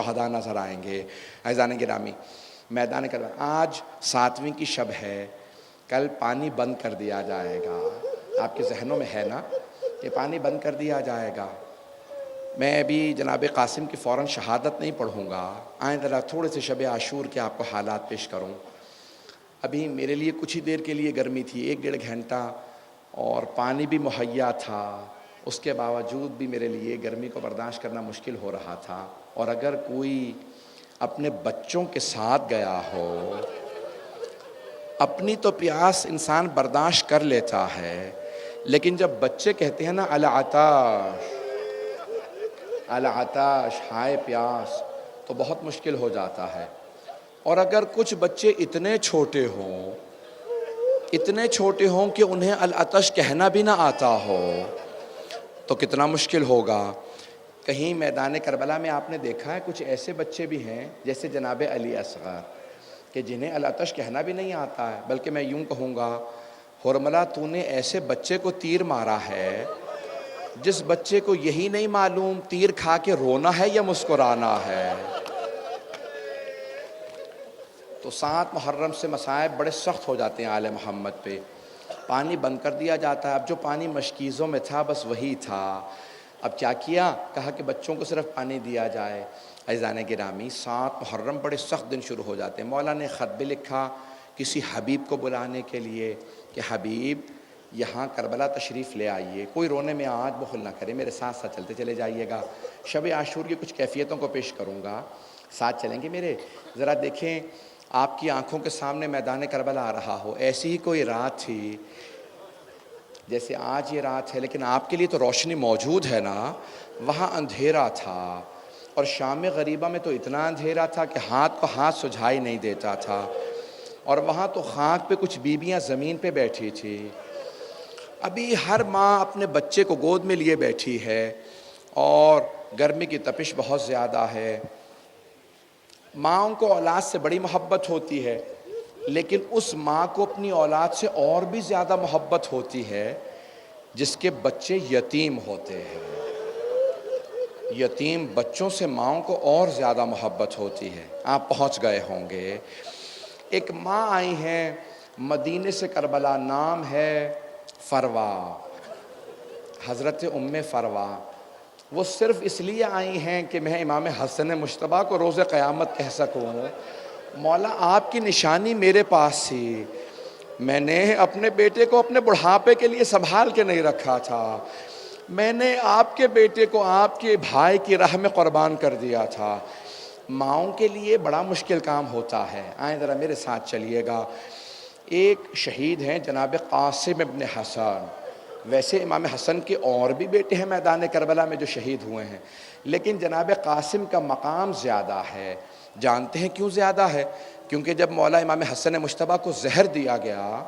شہداء نظر آئیں گے۔ عزیزان گرامی، میدان کربلا آج 7ویں کی شب ہے، کل پانی بند کر دیا جائے گا۔ آپ کے ذہنوں میں ہے نا کہ پانی بند کر دیا جائے گا؟ میں ابھی جناب قاسم کی فوراً شہادت نہیں پڑھوں گا، آئیں ذرا تھوڑے سے شب عاشور کے آپ کو حالات پیش کروں۔ ابھی میرے لیے کچھ ہی دیر کے لیے گرمی تھی، 1 ڈیڑھ گھنٹہ، اور پانی بھی مہیا تھا، اس کے باوجود بھی میرے لیے گرمی کو برداشت کرنا مشکل ہو رہا تھا۔ اور اگر کوئی اپنے بچوں کے ساتھ گیا ہو، اپنی تو پیاس انسان برداشت کر لیتا ہے، لیکن جب بچے کہتے ہیں نا العطاش العطاش، ہائے پیاس، تو بہت مشکل ہو جاتا ہے۔ اور اگر کچھ بچے اتنے چھوٹے ہوں کہ انہیں العطش کہنا بھی نہ آتا ہو تو کتنا مشکل ہوگا۔ کہیں میدان کربلا میں آپ نے دیکھا ہے کچھ ایسے بچے بھی ہیں جیسے جناب علی اصغر کہ جنہیں العطش کہنا بھی نہیں آتا ہے، بلکہ میں یوں کہوں گا حرملہ تو نے ایسے بچے کو تیر مارا ہے جس بچے کو یہی نہیں معلوم تیر کھا کے رونا ہے یا مسکرانا ہے۔ تو 7 محرم سے مصائب بڑے سخت ہو جاتے ہیں آل محمد پہ۔ پانی بند کر دیا جاتا ہے، اب جو پانی مشکیزوں میں تھا بس وہی تھا۔ اب کیا کیا؟ کہا کہ بچوں کو صرف پانی دیا جائے۔ عزیزان گرامی، 7 محرم بڑے سخت دن شروع ہو جاتے ہیں۔ مولا نے خط بھی لکھا کسی حبیب کو بلانے کے لیے کہ حبیب یہاں کربلا تشریف لے آئیے، کوئی رونے میں آج بخل نہ کرے، میرے ساتھ ساتھ چلتے چلے جائیے گا۔ شب عاشور کی کچھ کیفیتوں کو پیش کروں گا، ساتھ چلیں گے میرے۔ ذرا دیکھیں آپ کی آنکھوں کے سامنے میدان کربلا آ رہا ہو، ایسی ہی کوئی رات تھی جیسے آج یہ رات ہے، لیکن آپ کے لیے تو روشنی موجود ہے نا۔ وہاں اندھیرا تھا، اور شام غریبہ میں تو اتنا اندھیرا تھا کہ ہاتھ کو ہاتھ سجھائی نہیں دیتا تھا، اور وہاں تو خاک پہ کچھ بیویاں زمین پہ بیٹھی تھی۔ ابھی ہر ماں اپنے بچے کو گود میں لیے بیٹھی ہے، اور گرمی کی تپش بہت زیادہ ہے۔ ماں کو اولاد سے بڑی محبت ہوتی ہے، لیکن اس ماں کو اپنی اولاد سے اور بھی زیادہ محبت ہوتی ہے جس کے بچے یتیم ہوتے ہیں۔ یتیم بچوں سے ماں کو اور زیادہ محبت ہوتی ہے۔ آپ پہنچ گئے ہوں گے۔ ایک ماں آئی ہیں مدینے سے کربلا، نام ہے فروا، حضرت ام فروا۔ وہ صرف اس لیے آئی ہیں کہ میں امام حسن مجتبیٰ کو روز قیامت کہہ سکوں مولا آپ کی نشانی میرے پاس تھی، میں نے اپنے بیٹے کو اپنے بڑھاپے کے لیے سنبھال کے نہیں رکھا تھا، میں نے آپ کے بیٹے کو آپ کے بھائی کی راہ میں قربان کر دیا تھا۔ ماؤں کے لیے بڑا مشکل کام ہوتا ہے۔ آئیں ذرا میرے ساتھ چلیے گا۔ ایک شہید ہیں جناب قاسم ابن حسن، ویسے امام حسن کے اور بھی بیٹے ہیں میدان کربلا میں جو شہید ہوئے ہیں، لیکن جناب قاسم کا مقام زیادہ ہے۔ جانتے ہیں کیوں زیادہ ہے؟ کیونکہ جب مولا امام حسن مجتبیٰ کو زہر دیا گیا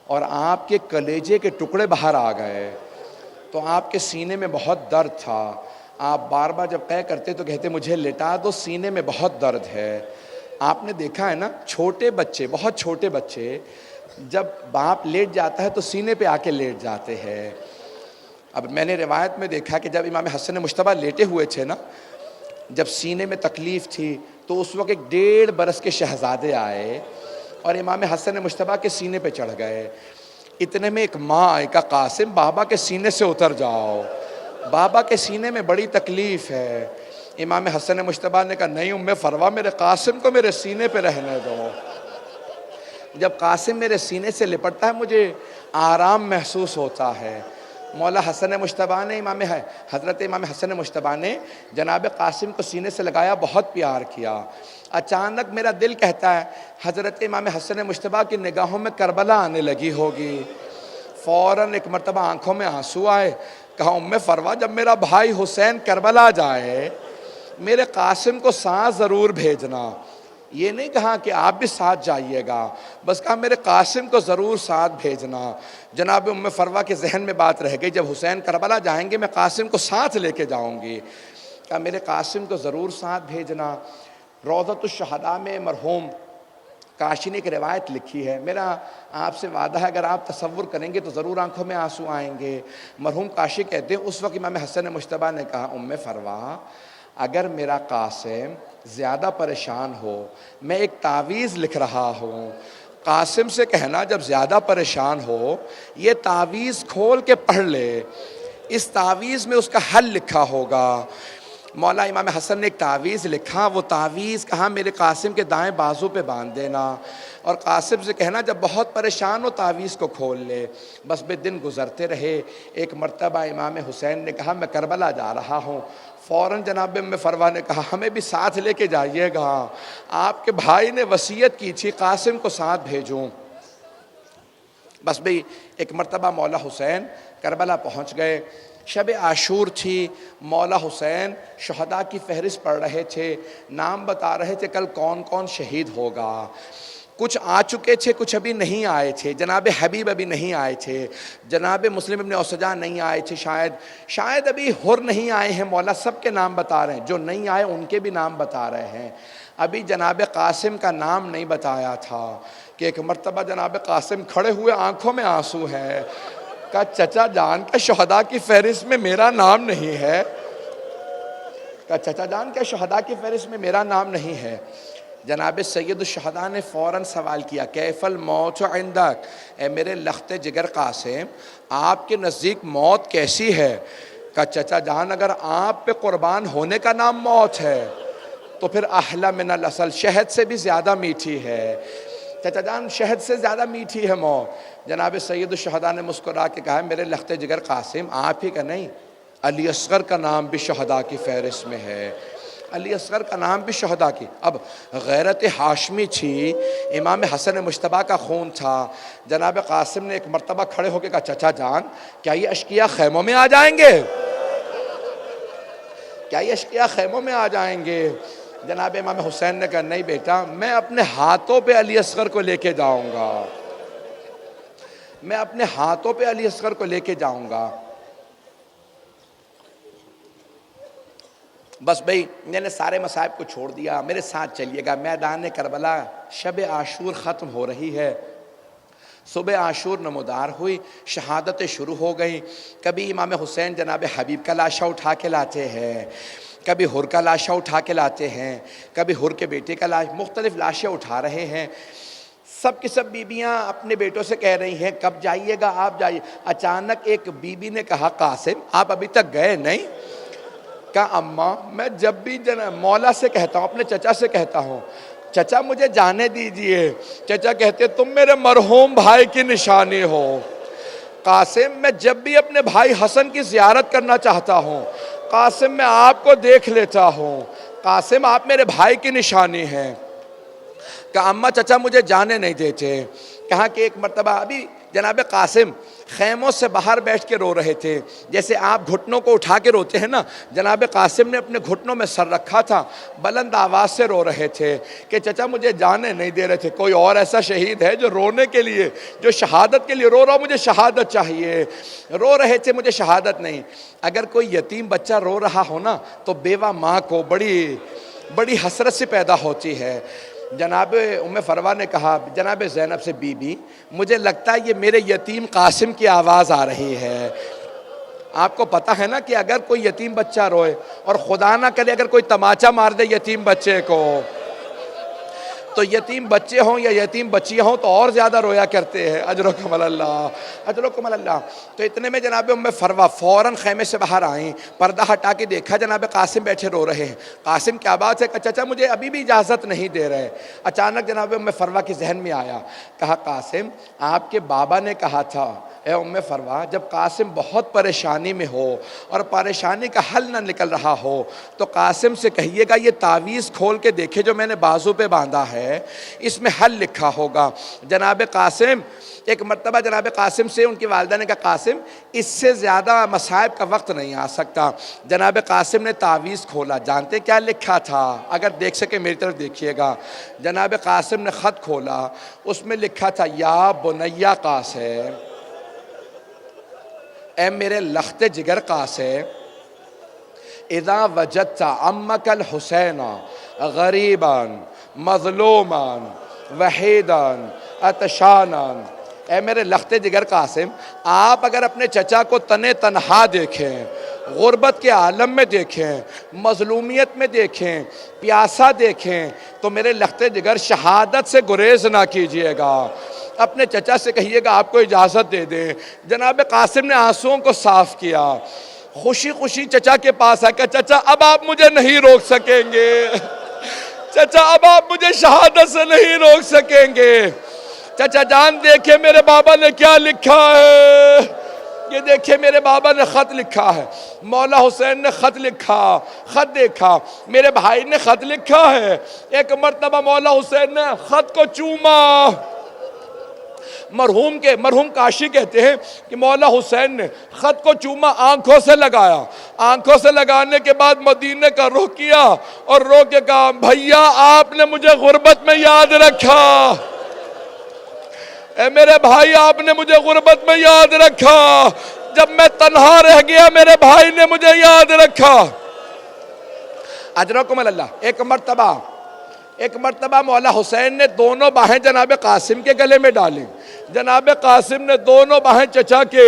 اور آپ کے کلیجے کے ٹکڑے باہر آ گئے تو آپ کے سینے میں بہت درد تھا۔ آپ بار بار جب قے کرتے تو کہتے مجھے لٹا دو، سینے میں بہت درد ہے۔ آپ نے دیکھا ہے نا چھوٹے بچے، بہت چھوٹے بچے جب باپ لیٹ جاتا ہے تو سینے پہ آ کے لیٹ جاتے ہیں۔ اب میں نے روایت میں دیکھا کہ جب امام حسن مجتبیٰ لیٹے ہوئے تھے نا، جب سینے میں تکلیف تھی تو اس وقت 1.5 برس کے شہزادے آئے اور امام حسن مجتبیٰ کے سینے پہ چڑھ گئے۔ اتنے میں ایک ماں آئی، کہا قاسم بابا کے سینے سے اتر جاؤ، بابا کے سینے میں بڑی تکلیف ہے۔ امام حسن مجتبیٰ نے کہا نہیں ام فروا، میرے قاسم کو میرے سینے پہ رہنے دو۔ جب قاسم میرے سینے سے لپٹتا ہے مجھے آرام محسوس ہوتا ہے۔ مولا حسن مجتبیٰ نے حضرت امام حسن مجتبیٰ نے جناب قاسم کو سینے سے لگایا، بہت پیار کیا۔ اچانک میرا دل کہتا ہے حضرت امام حسن مجتبیٰ کی نگاہوں میں کربلا آنے لگی ہوگی۔ فوراً ایک مرتبہ آنکھوں میں آنسو آئے، کہا ام فروا جب میرا بھائی حسین کربلا جائے میرے قاسم کو ساتھ ضرور بھیجنا۔ یہ نہیں کہا کہ آپ بھی ساتھ جائیے گا، بس کہا میرے قاسم کو ضرور ساتھ بھیجنا۔ جناب ام فروا کے ذہن میں بات رہ گئی، جب حسین کربلا جائیں گے میں قاسم کو ساتھ لے کے جاؤں گی۔ کہا میرے قاسم کو ضرور ساتھ بھیجنا۔ روضۃ الشہداء میں مرحوم کاشی نے ایک روایت لکھی ہے، میرا آپ سے وعدہ ہے اگر آپ تصور کریں گے تو ضرور آنکھوں میں آنسو آئیں گے۔ مرحوم کاشی کہتے ہیں اس وقت امام حسن مجتبیٰ نے کہا ام فروا اگر میرا قاسم زیادہ پریشان ہو، میں ایک تعویذ لکھ رہا ہوں، قاسم سے کہنا جب زیادہ پریشان ہو یہ تعویذ کھول کے پڑھ لے، اس تعویذ میں اس کا حل لکھا ہوگا۔ مولا امام حسن نے ایک تعویذ لکھا، وہ تعویذ کہا میرے قاسم کے دائیں بازو پہ باندھ دینا، اور قاسم سے کہنا جب بہت پریشان ہو تعویذ کو کھول لے۔ بس بے دن گزرتے رہے، ایک مرتبہ امام حسین نے کہا میں کربلا جا رہا ہوں، فوراً جناب ام فروا نے کہا ہمیں بھی ساتھ لے کے جائیے گا، آپ کے بھائی نے وصیت کی تھی قاسم کو ساتھ بھیجوں۔ بس بھئی ایک مرتبہ مولا حسین کربلا پہنچ گئے، شب عاشور تھی، مولا حسین شہداء کی فہرست پڑھ رہے تھے، نام بتا رہے تھے کل کون کون شہید ہوگا۔ کچھ آ چکے تھے، کچھ ابھی نہیں آئے تھے، جناب حبیب ابھی نہیں آئے تھے، جناب مسلم ابن اوسجا نہیں آئے تھے، شاید ابھی حر نہیں آئے ہیں، مولا سب کے نام بتا رہے ہیں، جو نہیں آئے ان کے بھی نام بتا رہے ہیں۔ ابھی جناب قاسم کا نام نہیں بتایا تھا کہ ایک مرتبہ جناب قاسم کھڑے ہوئے، آنکھوں میں آنسو ہے، کہا چچا جان کا شہداء کی فہرست میں میرا نام نہیں ہے، کہا چچا جان کا شہداء کی فہرست میں میرا نام نہیں ہے۔ جناب سید الشہداء نے فوراً سوال کیا کیف الموت عندک، اے میرے لخت جگر قاسم آپ کے نزدیک موت کیسی ہے؟ کہا چچا جان اگر آپ پہ قربان ہونے کا نام موت ہے تو پھر احلی من العسل، شہد سے بھی زیادہ میٹھی ہے، چچا جان شہد سے زیادہ میٹھی ہے موت۔ جناب سید الشہداء نے مسکرا کے کہا میرے لخت جگر قاسم آپ ہی کا نہیں، علی اصغر کا نام بھی شہداء کی فہرست میں ہے، علی اصغر کا نام بھی شہداء کی۔ اب غیرت ہاشمی تھی، امام حسن مجتبیٰ کا خون تھا، جناب قاسم نے ایک مرتبہ کھڑے ہو کے کہا چچا جان کیا یہ اشقیاء خیموں میں آ جائیں گے؟ کیا یہ اشقیاء خیموں میں آ جائیں گے؟ جناب امام حسین نے کہا نہیں بیٹا، میں اپنے ہاتھوں پہ علی اصغر کو لے کے جاؤں گا، میں اپنے ہاتھوں پہ علی اصغر کو لے کے جاؤں گا۔ بس بھئی میں نے سارے مصائب کو چھوڑ دیا، میرے ساتھ چلیے گا میدان کربلا، شب عاشور ختم ہو رہی ہے، صبح عاشور نمودار ہوئی، شہادتیں شروع ہو گئیں۔ کبھی امام حسین جناب حبیب کا لاشا اٹھا کے لاتے ہیں، کبھی حر کا لاشا اٹھا کے لاتے ہیں، کبھی حر کے بیٹے کا لاش، مختلف لاشیں اٹھا رہے ہیں۔ سب کی سب بیبیاں اپنے بیٹوں سے کہہ رہی ہیں کب جائیے گا آپ جائیے۔ اچانک ایک بیوی نے کہا قاسم آپ ابھی تک گئے نہیں؟ کہا اماں میں جب بھی مولا سے کہتا ہوں، اپنے چچا سے کہتا ہوں چچا مجھے جانے دیجئے، چچا کہتے تم میرے مرحوم بھائی کی نشانی ہو۔ قاسم میں جب بھی اپنے بھائی حسن کی زیارت کرنا چاہتا ہوں قاسم میں آپ کو دیکھ لیتا ہوں، قاسم آپ میرے بھائی کی نشانی ہیں۔ کہا اماں چچا مجھے جانے نہیں دیتے۔ کہا کہ ایک مرتبہ ابھی جناب قاسم خیموں سے باہر بیٹھ کے رو رہے تھے، جیسے آپ گھٹنوں کو اٹھا کے روتے ہیں نا، جناب قاسم نے اپنے گھٹنوں میں سر رکھا تھا، بلند آواز سے رو رہے تھے کہ چچا مجھے جانے نہیں دے رہے تھے۔ کوئی اور ایسا شہید ہے جو رونے کے لیے، جو شہادت کے لیے رو رہا مجھے شہادت چاہیے، رو رہے تھے مجھے شہادت نہیں۔ اگر کوئی یتیم بچہ رو رہا ہو نا تو بیوہ ماں کو بڑی حسرت سے پیدا ہوتی ہے۔ جناب ام فروا نے کہا جناب زینب سے بی بی مجھے لگتا ہے یہ میرے یتیم قاسم کی آواز آ رہی ہے۔ آپ کو پتہ ہے نا کہ اگر کوئی یتیم بچہ روئے اور خدا نہ کرے اگر کوئی تماچا مار دے یتیم بچے کو تو یتیم بچے ہوں یا یتیم بچیاں ہوں تو اور زیادہ رویا کرتے ہیں، اجرکم اللہ اجرکم اللہ۔ تو اتنے میں جناب ام فروا فوراً خیمے سے باہر آئیں، پردہ ہٹا کے دیکھا جناب قاسم بیٹھے رو رہے ہیں۔ قاسم کیا بات ہے؟ کہ چچا مجھے ابھی بھی اجازت نہیں دے رہے۔ اچانک جناب ام فروا کے ذہن میں آیا، کہا قاسم آپ کے بابا نے کہا تھا اے ام فروا جب قاسم بہت پریشانی میں ہو اور پریشانی کا حل نہ نکل رہا ہو تو قاسم سے کہیے گا یہ تعویذ کھول کے دیکھے جو میں نے بازو پہ باندھا ہے اس میں حل لکھا ہوگا۔ جناب قاسم ایک مرتبہ جناب قاسم سے ان کی والدہ نے کہا قاسم اس سے زیادہ مصائب کا وقت نہیں آ سکتا۔ جناب قاسم نے تعویذ کھولا، جانتے کیا لکھا تھا؟ اگر دیکھ سکے میری طرف دیکھیے گا۔ جناب قاسم نے خط کھولا، اس میں لکھا تھا یا بنیا قاسم، اے میرے لخت جگر قاسم، اذا وجدت عمک الحسین غریبا مظلوما وحیدا عطشانا، اے میرے لخت جگر قاسم آپ اگر اپنے چچا کو تنہا دیکھیں غربت کے عالم میں دیکھیں، مظلومیت میں دیکھیں، پیاسا دیکھیں تو میرے لخت جگر شہادت سے گریز نہ کیجئے گا۔ اپنے چچا سے کہیے گا آپ کو اجازت دے دیں۔ جناب قاسم نے آنسوؤں کو صاف کیا، خوشی خوشی چچا کے پاس آیا کہ چچا اب آپ مجھے نہیں روک سکیں گے، چچا اب آپ مجھے شہادت سے نہیں روک سکیں گے۔ چچا جان دیکھیں میرے بابا نے کیا لکھا ہے، یہ دیکھیں میرے بابا نے خط لکھا ہے، مولا حسین نے خط لکھا، خط دیکھا، میرے بھائی نے خط لکھا ہے۔ ایک مرتبہ مولا حسین نے خط کو چوما۔ مرحوم کاشی کہتے ہیں کہ مولا حسین نے خط کو چوما، آنکھوں سے لگایا، آنکھوں سے لگانے کے بعد مدینے کا رخ کیا اور رو کے کہا بھیا آپ نے مجھے غربت میں یاد رکھا، اے میرے بھائی آپ نے مجھے غربت میں یاد رکھا، جب میں تنہا رہ گیا میرے بھائی نے مجھے یاد رکھا۔ اجرکم اللہ۔ ایک مرتبہ مولا حسین نے دونوں باہیں جناب قاسم کے گلے میں ڈالی، جناب قاسم نے دونوں باہیں چچا کے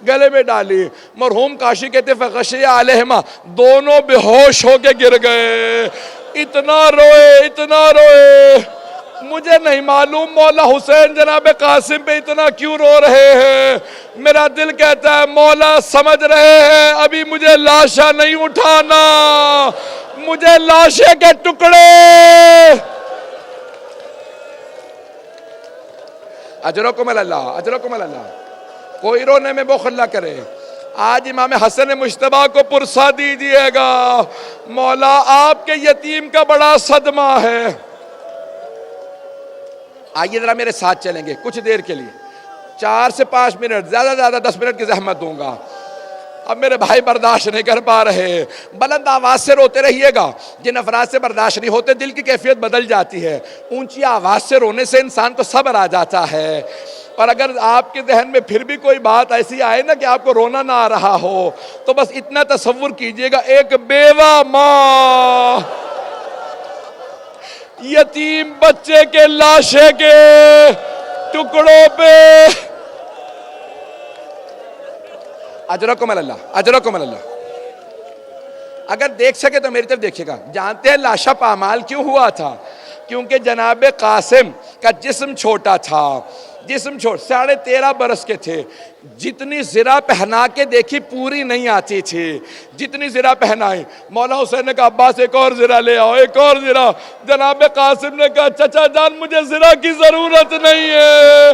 گلے میں ڈالی۔ مرحوم کاشی کہتے فغشی علیہما، دونوں بے ہوش ہو کے گر گئے، اتنا روئے۔ مجھے نہیں معلوم مولا حسین جناب قاسم پہ اتنا کیوں رو رہے ہیں، میرا دل کہتا ہے مولا سمجھ رہے ہیں ابھی مجھے لاشا نہیں اٹھانا، مجھے لاشے کے ٹکڑے۔ اجرکم اللہ۔ کوئی رونے میں بخل نہ کرے۔ آج امام حسن مجتبیٰ کو پرسہ دیجئے گا، مولا آپ کے یتیم کا بڑا صدمہ ہے۔ آئیے ذرا میرے ساتھ چلیں گے کچھ دیر کے لیے، 4 سے 5 منٹ، زیادہ 10 منٹ کی زحمت دوں گا۔ اب میرے بھائی برداشت نہیں کر پا رہے، بلند آواز سے روتے رہیے گا۔ جن افراد سے برداشت نہیں ہوتے دل کی کیفیت بدل جاتی ہے، اونچی آواز سے رونے سے انسان کو صبر آ جاتا ہے۔ اور اگر آپ کے ذہن میں پھر بھی کوئی بات ایسی آئے نا کہ آپ کو رونا نہ آ رہا ہو تو بس اتنا تصور کیجئے گا، ایک بیوہ ماں یتیم بچے کے لاشے کے ٹکڑوں پہ۔ اجرکم اللہ۔ اگر دیکھ سکے تو میری طرف دیکھیے گا۔ جانتے ہیں لاشا پامال کیوں ہوا تھا؟ کیونکہ جناب قاسم کا جسم چھوٹا تھا، 13.5 برس کے تھے، جتنی زرہ پہنا کے دیکھی پوری نہیں آتی تھی، جتنی زرہ پہنائی مولا حسین نے کہا عباس ایک اور زرہ لے آؤ، ایک اور زرہ۔ جناب قاسم نے کہا چچا جان مجھے زرہ کی ضرورت نہیں ہے،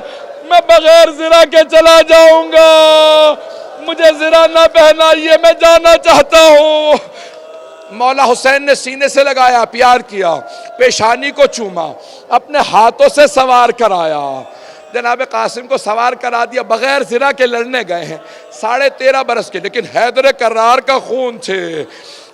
میں بغیر زرہ کے چلا جاؤں گا، مجھے زرہ نہ پہنائیے میں جانا چاہتا ہوں۔ مولا حسین نے سینے سے لگایا، پیار کیا، پیشانی کو چوما، اپنے ہاتھوں سے سوار کرایا، جناب قاسم کو سوار کرا دیا، بغیر زرہ کے لڑنے گئے ہیں، 13.5 برس کے، لیکن حیدر کرار کا خون تھے۔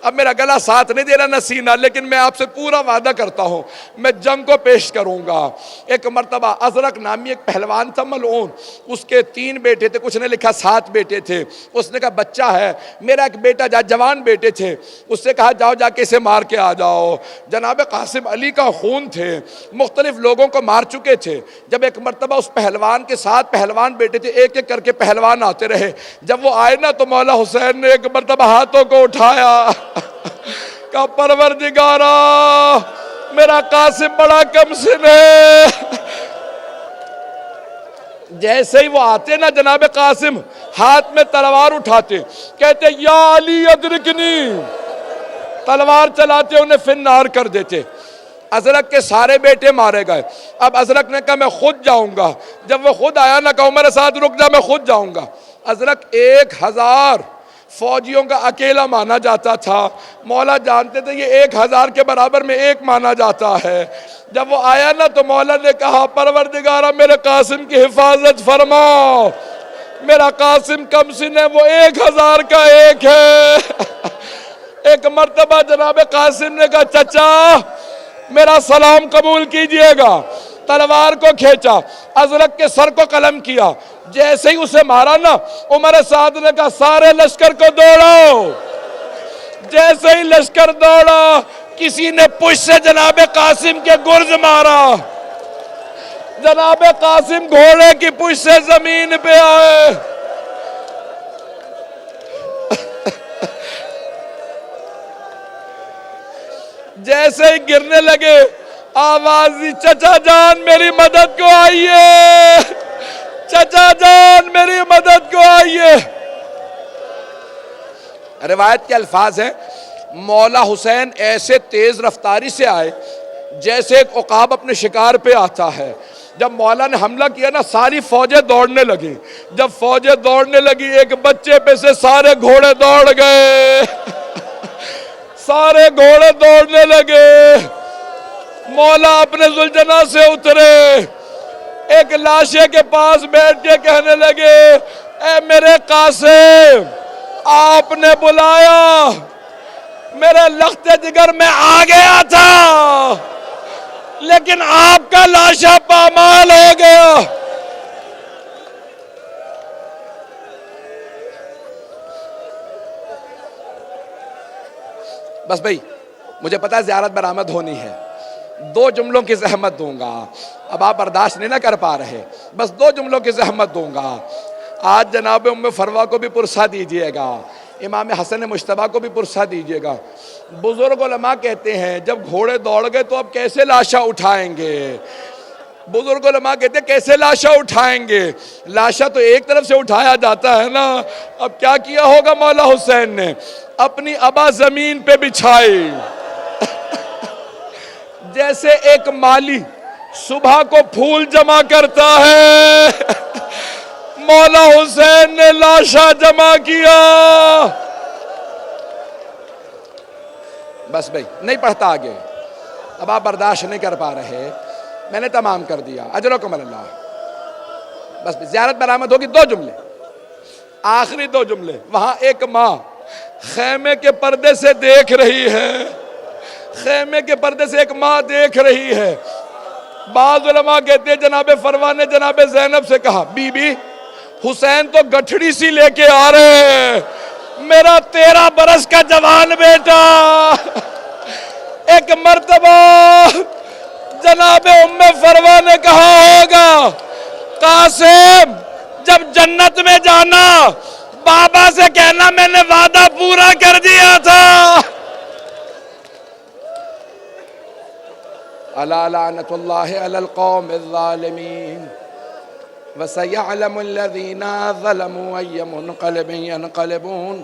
اب میرا گلا ساتھ نہیں دے رہا نہ سینہ، لیکن میں آپ سے پورا وعدہ کرتا ہوں میں جنگ کو پیش کروں گا۔ ایک مرتبہ ازرق نامی ایک پہلوان تھا ملعون، اس کے 3 بیٹے تھے، کچھ نے لکھا 7 بیٹے تھے۔ اس نے کہا بچہ ہے میرا ایک بیٹا، جوان بیٹے تھے، اس سے کہا جاؤ جا کے اسے مار کے آ جاؤ۔ جناب قاسم علی کا خون تھے، مختلف لوگوں کو مار چکے تھے۔ جب ایک مرتبہ اس پہلوان کے 7 پہلوان بیٹے تھے، ایک ایک کر کے پہلوان آتے رہے، جب وہ آئے نا تو مولا حسین نے ایک مرتبہ ہاتھوں کو اٹھایا، کہ پروردگارا میرا قاسم بڑا کم سن ہے۔ جیسے ہی وہ آتے نا جناب قاسم ہاتھ میں تلوار اٹھاتے، کہتے یا علی ادرکنی، تلوار چلاتے انہیں فنار کر دیتے۔ ازرق کے سارے بیٹے مارے گئے۔ اب ازرق نے کہا میں خود جاؤں گا، جب وہ خود آیا نا کہا میرے ساتھ رک جا میں خود جاؤں گا۔ ازرق 1000 فوجیوں کا اکیلا مانا جاتا تھا، مولا جانتے تھے یہ 1000 کے برابر میں ایک مانا جاتا ہے۔ جب وہ آیا نا تو مولا نے کہا پروردگارہ میرے قاسم کی حفاظت فرما، میرا قاسم کم سن ہے، وہ 1000 کا ایک ہے۔ ایک مرتبہ جناب قاسم نے کہا چچا میرا سلام قبول کیجئے گا، تلوار کو کھینچا، ازرق کے سر کو قلم کیا، جیسے ہی اسے مارا نا عمر سعد نے کہا سارے لشکر کو دوڑاؤ۔ جیسے ہی لشکر دوڑا کسی نے پشت سے جناب قاسم کے گرز مارا، جناب قاسم گھوڑے کی پشت سے زمین پہ آئے۔ جیسے ہی گرنے لگے آواز دی چچا جان میری مدد کو آئیے، چچا جان میری مدد کو آئیے۔ روایت کے الفاظ ہیں مولا حسین ایسے تیز رفتاری سے آئے جیسے ایک عقاب اپنے شکار پہ آتا ہے۔ جب مولا نے حملہ کیا نا ساری فوجیں دوڑنے لگی، جب فوجیں دوڑنے لگی ایک بچے پہ سے سارے گھوڑے دوڑ گئے، سارے گھوڑے دوڑنے لگے۔ مولا اپنے ذوالجناح سے اترے، ایک لاشے کے پاس بیٹھ کے کہنے لگے اے میرے قاسم آپ نے بلایا، میرے لخت جگر میں آ گیا تھا لیکن آپ کا لاشا پامال ہو گیا۔ بس بھائی مجھے پتا زیارت برآمد ہونی ہے، 2 جملوں کی زحمت دوں گا، اب آپ برداشت نہیں نہ کر پا رہے، بس 2 جملوں کی زحمت دوں گا۔ آج جناب ام فروا کو بھی پرسہ دیجئے گا، امام حسن مجتبیٰ کو بھی پرسہ دیجئے گا۔ بزرگ علماء کہتے ہیں جب گھوڑے دوڑ گئے تو اب کیسے لاشا اٹھائیں گے؟ بزرگ علماء کہتے ہیں کیسے لاشا اٹھائیں گے؟ لاشا تو ایک طرف سے اٹھایا جاتا ہے نا۔ اب کیا کیا ہوگا مولا حسین نے؟ اپنی ابا زمین پہ بچھائی، جیسے ایک مالی صبح کو پھول جمع کرتا ہے مولا حسین نے لاشا جمع کیا۔ بس بھائی نہیں پڑھتا آگے، اب آپ برداشت نہیں کر پا رہے، میں نے تمام کر دیا، اجرکم اللہ۔ بس زیارت برآمد ہوگی، 2 جملے، آخری 2 جملے۔ وہاں ایک ماں خیمے کے پردے سے دیکھ رہی ہے، خیمے کے پردے سے ایک ماں دیکھ رہی ہے۔ بعض علماء کہتے ہیں جناب فروا نے جناب زینب سے کہا بی بی حسین تو گٹھڑی سی لے کے آ رہے ہیں، میرا 13 برس کا جوان بیٹا۔ ایک مرتبہ جناب ام فروا نے کہا ہوگا قاسم جب جنت میں جانا بابا سے کہنا میں نے وعدہ پورا کر دیا تھا۔ الا لعنت اللہ علی القوم الظالمین وسيعلم الذين ظلموا أي منقلب ينقلبون۔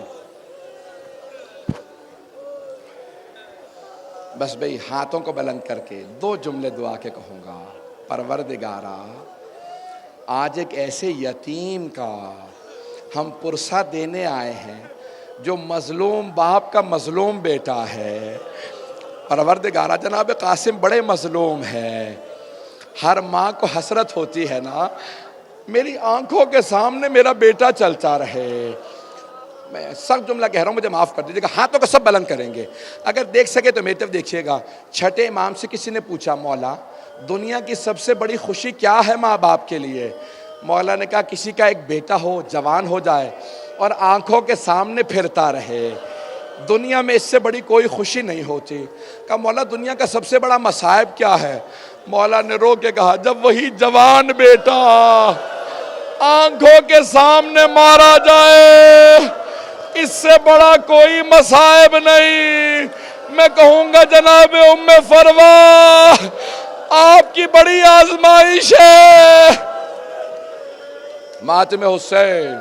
بس بھئی ہاتھوں کو بلند کر کے 2 جملے دعا کے کہوں گا۔ پروردگارا آج ایک ایسے یتیم کا ہم پرسہ دینے آئے ہیں جو مظلوم باپ کا مظلوم بیٹا ہے۔ پروردگارا جناب قاسم بڑے مظلوم ہے، ہر ماں کو حسرت ہوتی ہے نا میری آنکھوں کے سامنے میرا بیٹا چلتا رہے۔ میں سب جملہ کہہ رہا ہوں، مجھے معاف کر دیجیے گا، ہاتھوں کو سب بلند کریں گے، اگر دیکھ سکے تو میری طرف دیکھیے گا۔ چھٹے امام سے کسی نے پوچھا مولا دنیا کی سب سے بڑی خوشی کیا ہے ماں باپ کے لیے؟ مولا نے کہا کسی کا ایک بیٹا ہو، جوان ہو جائے اور آنکھوں کے سامنے پھرتا رہے، دنیا میں اس سے بڑی کوئی خوشی نہیں ہوتی۔ کہا مولا دنیا کا سب سے بڑا مصائب کیا ہے؟ مولا نے رو کے کہا جب وہی جوان بیٹا آنکھوں کے سامنے مارا جائے، اس سے بڑا کوئی مصائب نہیں۔ میں کہوں گا جناب ام فروا آپ کی بڑی آزمائش ہے۔ ماتم حسین